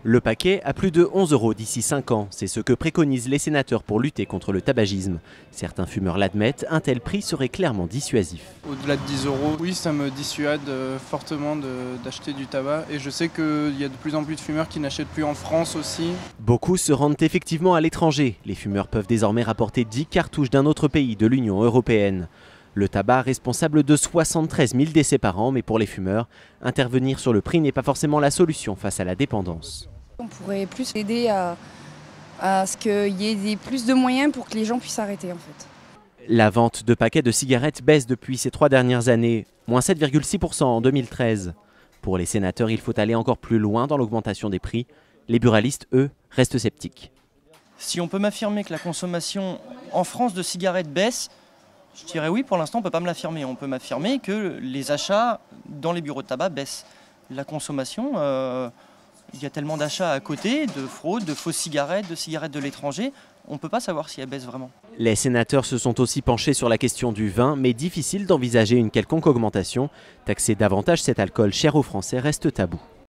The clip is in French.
Le paquet à plus de 11 € d'ici 5 ans, c'est ce que préconisent les sénateurs pour lutter contre le tabagisme. Certains fumeurs l'admettent, un tel prix serait clairement dissuasif. Au-delà de 10 €, oui, ça me dissuade fortement d'acheter du tabac. Et je sais qu'il y a de plus en plus de fumeurs qui n'achètent plus en France aussi. Beaucoup se rendent effectivement à l'étranger. Les fumeurs peuvent désormais rapporter 10 cartouches d'un autre pays de l'Union européenne. Le tabac responsable de 73 000 décès par an, mais pour les fumeurs, intervenir sur le prix n'est pas forcément la solution face à la dépendance. On pourrait plus aider à ce qu'il y ait plus de moyens pour que les gens puissent arrêter en fait. La vente de paquets de cigarettes baisse depuis ces 3 dernières années, moins 7,6% en 2013. Pour les sénateurs, il faut aller encore plus loin dans l'augmentation des prix. Les buralistes, eux, restent sceptiques. Si on peut m'affirmer que la consommation en France de cigarettes baisse, je dirais oui, pour l'instant on ne peut pas me l'affirmer. On peut m'affirmer que les achats dans les bureaux de tabac baissent. La consommation, il y a tellement d'achats à côté, de fraude, de fausses cigarettes, de cigarettes de l'étranger, on ne peut pas savoir si elles baissent vraiment. Les sénateurs se sont aussi penchés sur la question du vin, mais difficile d'envisager une quelconque augmentation. Taxer davantage cet alcool cher aux Français reste tabou.